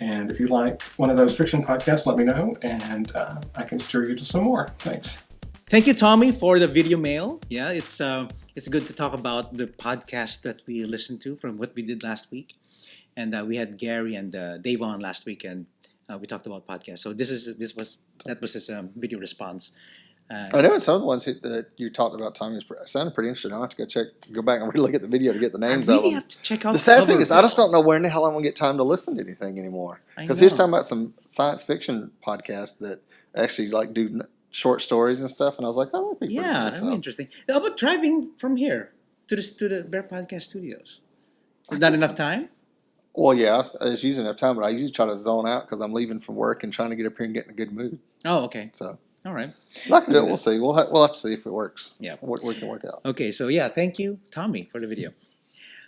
And if you like one of those fiction podcasts, let me know, and I can steer you to some more. Thanks. Thank you, Tommy, for the video mail. Yeah, it's good to talk about the podcast that we listened to from what we did last week, and we had Gary and Dave on last week, and we talked about podcasts. So that was his video response. I know some of the ones that you talked about, Tommy, sounded pretty interesting. I'll have to go back and relook at the video to get the names I of really them. have to check out The sad thing Coverville. is, I just don't know where in the hell I'm going to get time to listen to anything anymore. Because he was talking about some science fiction podcasts that actually do short stories and stuff, and I was like, oh, that'd be pretty Yeah, good. that'd be interesting. How about driving from here to the Bear Podcast Studios? Is that enough time? Well, yeah, it's usually enough time, but I usually try to zone out because I'm leaving from work and trying to get up here and get in a good mood. Oh, okay. So. All right. I'm not going to do it. We'll see. We'll have to see if it works. Yeah. What can work out. Okay, so yeah, thank you, Tommy, for the video.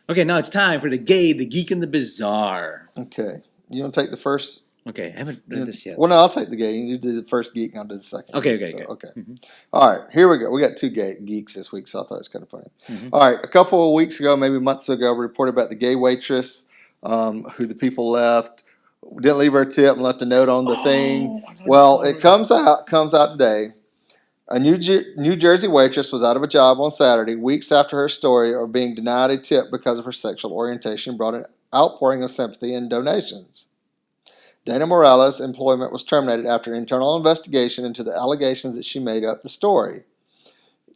Okay, now it's time for the gay, the geek, and the bizarre. Okay. You want to take the first? Okay, I haven't read this yet. Well, no, I'll take the gay. You do the first geek, and I'll do the second. Okay. Okay. All right, here we go. We got two geeks this week, so I thought it was kind of funny. All right, a couple of weeks ago, maybe months ago, we reported about the gay waitress who the people left. Didn't leave her a tip and left a note on the thing. Well, it comes out today. A New Jersey waitress was out of a job on Saturday, weeks after her story of being denied a tip because of her sexual orientation brought an outpouring of sympathy and donations. Dana Morales' employment was terminated after an internal investigation into the allegations that she made up the story.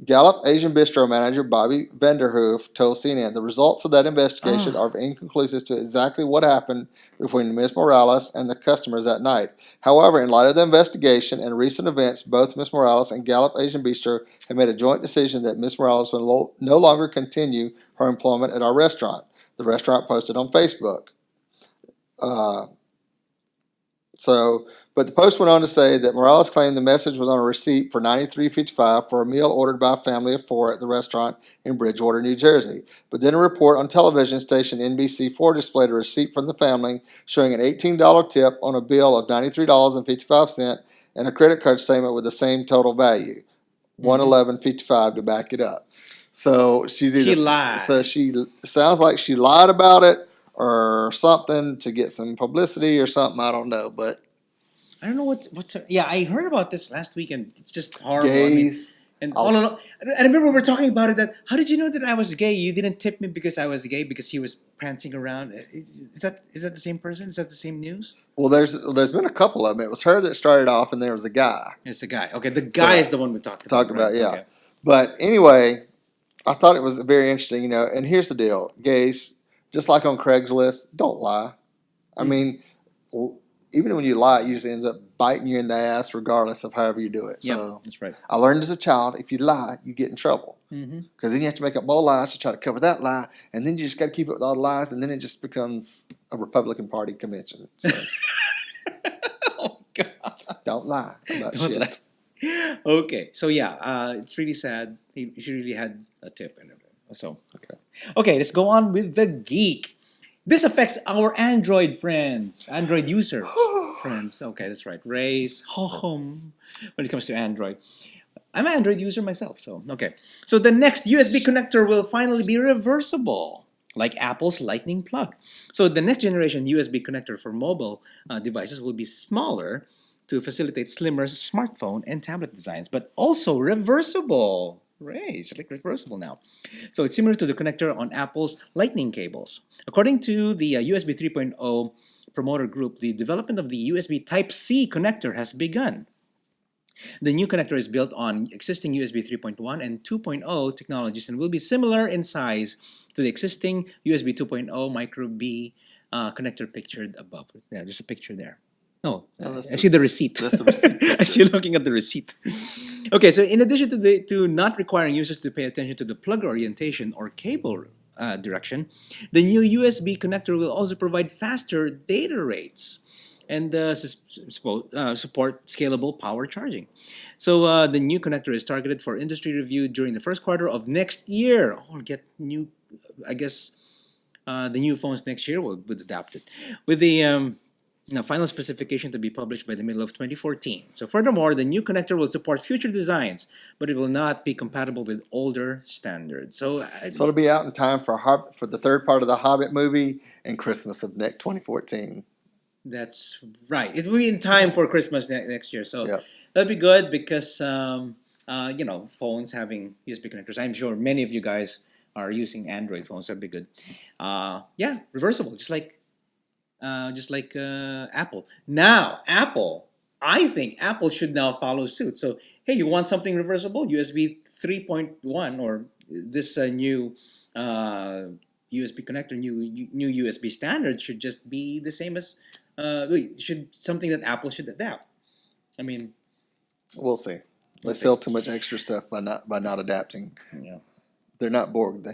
Gallup Asian Bistro manager Bobby Vanderhoof told CNN the results of that investigation are inconclusive to exactly what happened between Ms. Morales and the customers that night. However, in light of the investigation and recent events, both Ms. Morales and Gallup Asian Bistro have made a joint decision that Ms. Morales will no longer continue her employment at our restaurant. The restaurant posted on Facebook. But the post went on to say that Morales claimed the message was on a receipt for $93.55 for a meal ordered by a family of four at the restaurant in Bridgewater, New Jersey. But then a report on television station NBC4 displayed a receipt from the family showing an $18 tip on a bill of $93.55 and a credit card statement with the same total value, $111.55 to back it up. So she lied. So she sounds like she lied about it or something to get some publicity or something. I don't know, but I don't know what's her, yeah, I heard about this last week and it's just horrible. Gays. I remember we were talking about it. That how did you know that I was gay? You didn't tip me because I was gay because he was prancing around. Is that the same person? Is that the same news? Well, there's been a couple of them. It was her that started off, and there was a guy. It's a guy. Okay, the guy is the one we talked about. Right? Yeah. Okay. But anyway, I thought it was very interesting. And here's the deal, gays. Just like on Craigslist, don't lie. I mean, even when you lie, it usually ends up biting you in the ass, regardless of however you do it. So that's right. I learned as a child, if you lie, you get in trouble. Because then you have to make up more lies to try to cover that lie, and then you just got to keep up with all the lies, and then it just becomes a Republican Party convention. So, oh God! Don't lie about shit. Lie. Okay, so yeah, it's really sad. She really had a tip and everything. So okay, let's go on with the geek. This affects our Android friends, Android users friends. Okay, that's right. Raise when it comes to Android. I'm an Android user myself, so okay. So the next USB connector will finally be reversible. like Apple's Lightning plug. So the next generation USB connector for mobile devices will be smaller to facilitate slimmer smartphone and tablet designs, but also reversible. Ray, it's like reversible now. So it's similar to the connector on Apple's Lightning cables. According to the USB 3.0 promoter group, the development of the USB Type-C connector has begun. The new connector is built on existing USB 3.1 and 2.0 technologies and will be similar in size to the existing USB 2.0 Micro B connector pictured above. Yeah, just a picture there. No, I see the receipt. That's the receipt. I see you looking at the receipt. Okay, so in addition to not requiring users to pay attention to the plug orientation or cable direction, the new USB connector will also provide faster data rates and support scalable power charging. So the new connector is targeted for industry review during the first quarter of next year. Oh, we'll get new, I guess, the new phones next year will be adapted with the final specification to be published by the middle of 2014. So furthermore, the new connector will support future designs, but it will not be compatible with older standards. So it'll be out in time for the third part of the Hobbit movie and Christmas of next 2014. That's right. It will be in time for Christmas next year. So Yep. that'll be good because, phones having USB connectors. I'm sure many of you guys are using Android phones. That'd be good. Reversible, just like Apple. Now, I think Apple should now follow suit. So, hey, you want something reversible? USB 3.1 or this new USB connector, new USB standard should just be the same as something that Apple should adapt. I mean, we'll see. They sell too much extra stuff by not adapting. Yeah, they're not Borg.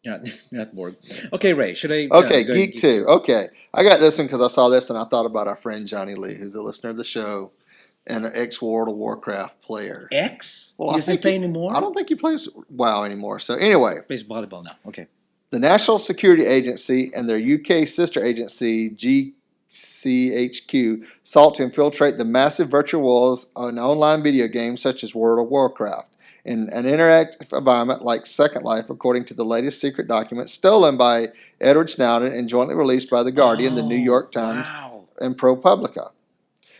Not Borg. Okay, Ray, should I? Okay, Geek 2. Okay, I got this one because I saw this and I thought about our friend Johnny Lee, who's a listener of the show and an ex-World of Warcraft player. Well, Well, he doesn't play anymore? I don't think he plays WoW anymore. So anyway, He plays volleyball now. Okay. the National Security Agency and their UK sister agency, GCHQ, sought to infiltrate the massive virtual worlds on online video games such as World of Warcraft in an interactive environment like Second Life, according to the latest secret documents stolen by Edward Snowden and jointly released by The Guardian, the New York Times, Wow. and ProPublica.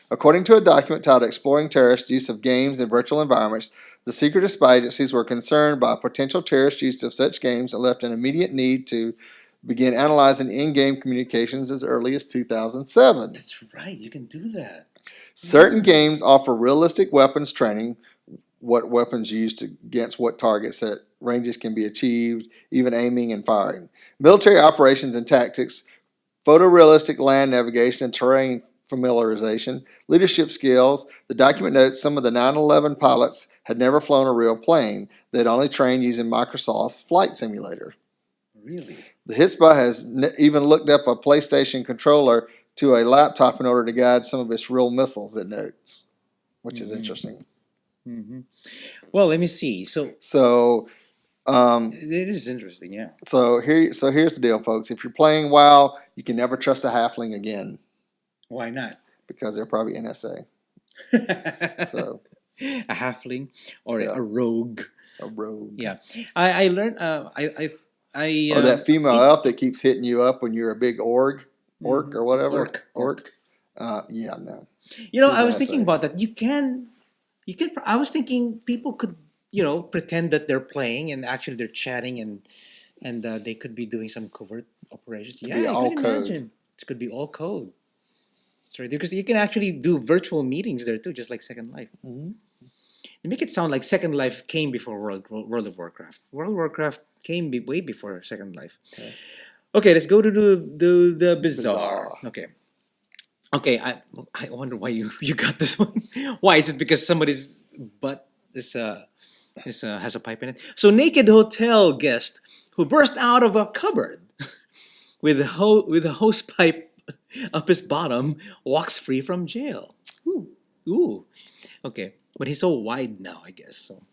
According to a document titled Exploring Terrorist Use of Games in Virtual Environments, the secret spy agencies were concerned by potential terrorist use of such games and left an immediate need to begin analyzing in-game communications as early as 2007. That's right. You can do that. Certain games offer realistic weapons training, what weapons used against what targets at ranges can be achieved, even aiming and firing. Military operations and tactics, photorealistic land navigation and terrain familiarization, leadership skills. The document notes some of the 9/11 pilots had never flown a real plane. They'd only trained using Microsoft's Flight Simulator. Really? The Hitspy has even looked up a PlayStation controller to a laptop in order to guide some of its real missiles, it notes, which is interesting. Mm-hmm. Well, let me see. So it is interesting, yeah. So here's the deal, folks. If you're playing WoW, you can never trust a halfling again Why not? because they're probably NSA. So A halfling or Yeah. a rogue. a rogue. Yeah, I learned. Or that female elf that keeps hitting you up when you're a big orc or whatever. Orc. Yeah, no. You know, She's I was NSA. thinking about that. You can. I was thinking people could, pretend that they're playing and actually they're chatting and they could be doing some covert operations. Could Yeah, be I all can code. imagine. It could be all code. Sorry, because you can actually do virtual meetings there too, just like Second Life. Mhm. You make it sound like Second Life came before World of Warcraft. World of Warcraft came way before Second Life. Okay, let's go to the bizarre. Okay, I wonder why you got this one. Why is it because somebody's butt has a pipe in it? So naked hotel guest who burst out of a cupboard with a hose pipe up his bottom walks free from jail. Ooh. Okay, but he's so wide now, I guess. So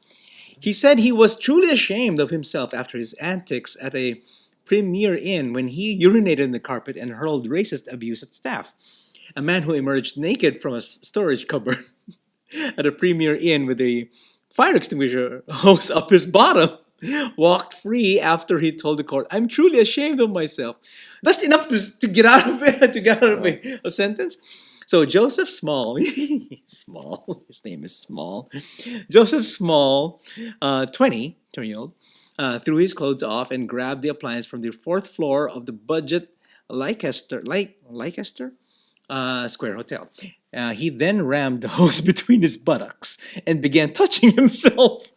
he said he was truly ashamed of himself after his antics at a Premier Inn when he urinated in the carpet and hurled racist abuse at staff. A man who emerged naked from a storage cupboard at a Premier Inn with a fire extinguisher hose up his bottom walked free after he told the court, "I'm truly ashamed of myself." That's enough to get out of it, to get out of a sentence. So Joseph Small, Small, his name is Small. Joseph Small, 20-year-old, threw his clothes off and grabbed the appliance from the fourth floor of the budget Leicester Square Hotel. He then rammed the hose between his buttocks and began touching himself.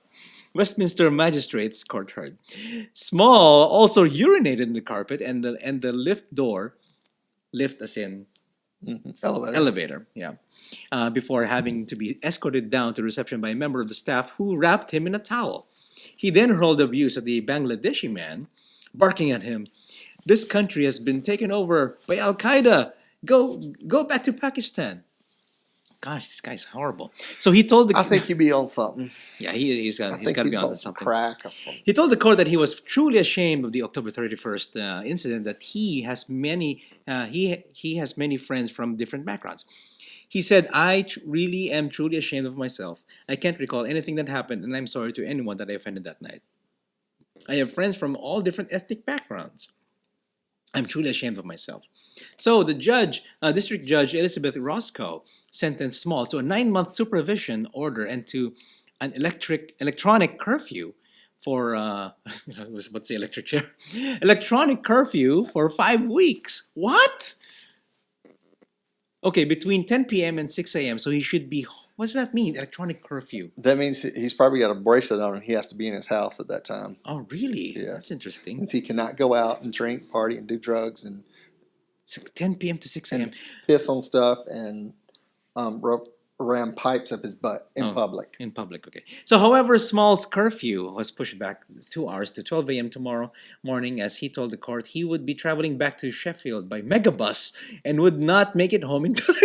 Westminster Magistrates Court heard. Small also urinated in the carpet and the lift as in elevator, yeah, before having to be escorted down to reception by a member of the staff who wrapped him in a towel. He then hurled abuse at the Bangladeshi man, barking at him, "This country has been taken over by Al Qaeda. Go back to Pakistan." Gosh, this guy's horrible. So he told the I think he'd be on something. yeah, he's got to be on something. Crack or something. He told the court that he was truly ashamed of the October 31st incident. That he has many he has many friends from different backgrounds. He said, "I really am truly ashamed of myself. I can't recall anything that happened, and I'm sorry to anyone that I offended that night. I have friends from all different ethnic backgrounds. I'm truly ashamed of myself." So the judge, District Judge Elizabeth Roscoe, sentenced Small to a 9-month supervision order and to an electronic curfew for I was about to say electric chair, electronic curfew for 5 weeks. What? Okay, between 10 p.m. and 6 a.m. So he should be. What does that mean? Electronic curfew. That means he's probably got a bracelet on and he has to be in his house at that time. Oh, really? Yes. That's interesting. Means he cannot go out and drink, party, and do drugs and 10 p.m. to 6 a.m. and piss on stuff and ram pipes up his butt in public. In public, okay. So, however, Small's curfew was pushed back 2 hours to 12 a.m. tomorrow morning, as he told the court he would be traveling back to Sheffield by megabus and would not make it home in time.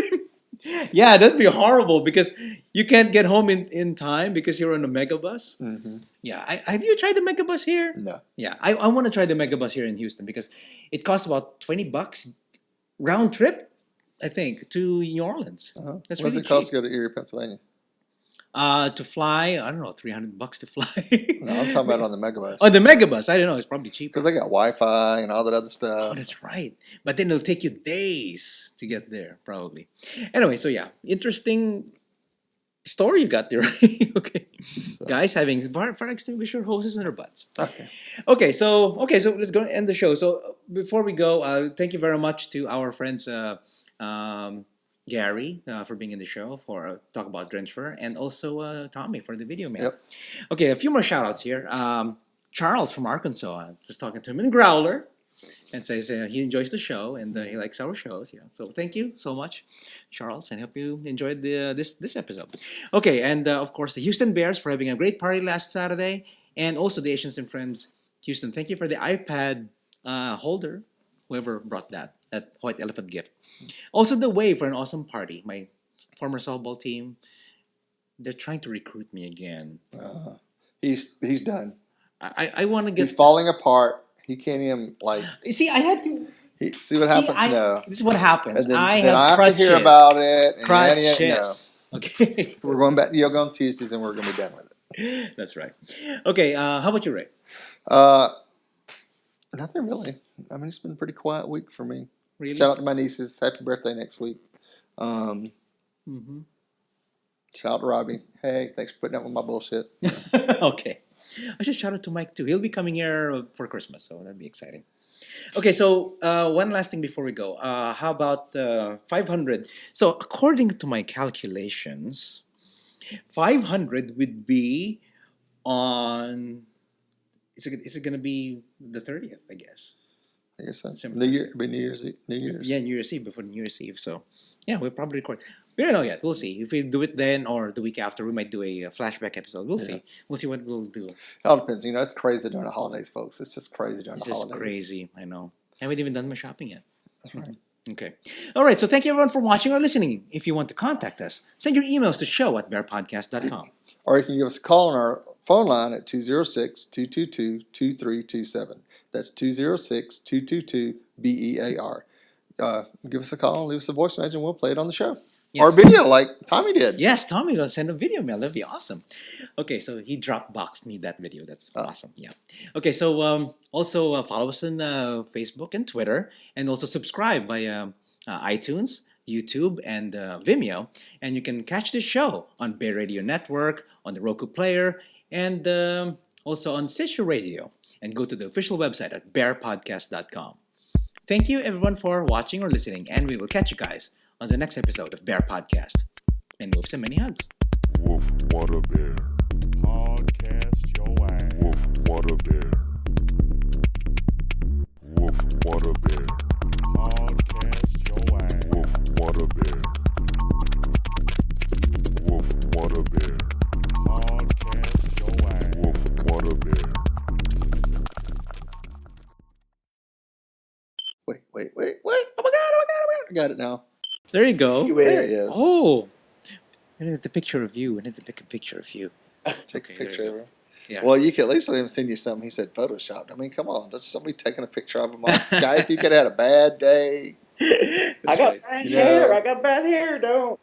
Yeah, that'd be horrible because you can't get home in time because you're on a megabus. Mm-hmm. Yeah, have you tried the megabus here? No. Yeah, I want to try the megabus here in Houston because it costs about $20 round trip, I think, to New Orleans. Uh-huh. That's what does really it cost cheap. to go to Erie, Pennsylvania? To fly, I don't know, $300 to fly. No, I'm talking about on the megabus. On the megabus, I don't know, it's probably cheaper. Because they got Wi-Fi and all that other Oh, stuff. that's right. But then it'll take you days to get there, probably. Anyway, so yeah, interesting story you got there. Okay, So, guys having fire extinguisher hoses in their butts. okay. Okay, so let's go and end the show. So before we go, thank you very much to our friends Gary for being in the show for talk about Drenched Fur, and also Tommy for the video mail. Yep. Okay, a few more shout outs here. Charles from Arkansas, I was talking to him in Growler, and says he enjoys the show and he likes our shows. Yeah, so thank you so much, Charles, and hope you enjoyed this episode. Okay, and of course the Houston Bears for having a great party last Saturday, and also the Asians and Friends Houston. Thank you for the iPad holder, whoever brought that white elephant gift. Also the Wave for an awesome party. My former softball team, they're trying to recruit me again. He's done. I want to get. He's falling apart. He can't even See, I had to. see what happens now. This is what happens. And then I then have I have crutches. to hear about it. And Crutches. no. Okay. We're going back to yoga on Tuesdays and we're going to be done with it. That's right. Okay. How about you, Ray? Nothing really. I mean, it's been a pretty quiet week for me. Really? Shout out to my nieces. Happy birthday next week. Mm-hmm. Shout out to Robbie. Hey, thanks for putting up with my bullshit. Okay. I should shout out to Mike too. He'll be coming here for Christmas, so that'd be exciting. Okay, so one last thing before we go. How about 500? So according to my calculations, 500 would be on. Is it going to be the 30th? I guess. I guess so. December. New Year, New Year's Eve. New Year's. Yeah, New Year's Eve, before New Year's Eve. So, yeah, we'll probably record. We don't know yet. We'll see. If we do it then or the week after, we might do a flashback episode. We'll see. We'll see what we'll do. It all depends. You know, it's crazy during the holidays, folks. It's just crazy during This the is holidays. crazy. I know. I haven't even done my shopping yet. That's right. Okay. All right. So, thank you everyone for watching or listening. If you want to contact us, send your emails to show@BearPodcast.com. Or you can give us a call on our phone line at 206-222-2327. That's 206-222-BEAR. Give us a call, leave us a voice message, and we'll play it on the show. Or video like Tommy did. Yes, Tommy gonna send a video mail. That'd be awesome. Okay, so he Dropboxed me that video. That's awesome. Yeah. Okay, so also follow us on Facebook and Twitter, and also subscribe via iTunes, YouTube, and Vimeo. And you can catch this show on Bear Radio Network, on the Roku player, and also on Stitcher Radio. And go to the official website at BearPodcast.com. Thank you everyone for watching or listening, and we will catch you guys on the next episode of Bear Podcast. And moves and many hugs. Woof, what a bear. Podcast your ass. Woof, what a bear. Woof, what a bear. Podcast your ass. Woof, what a bear. Woof, what a bear. Podcast your ass. Woof, what a bear. Wait. Oh my God. I got it now. There you go. There it is. Oh, I need the picture of you. I need to take a picture of you. Take Okay, a there picture you of go. him. Yeah. Well, you could at least let him send you something. He said Photoshopped. I mean, come on. That's somebody taking a picture of him on Skype. You could have had a bad day. I got right. bad You hair. know. I got bad hair. Don't.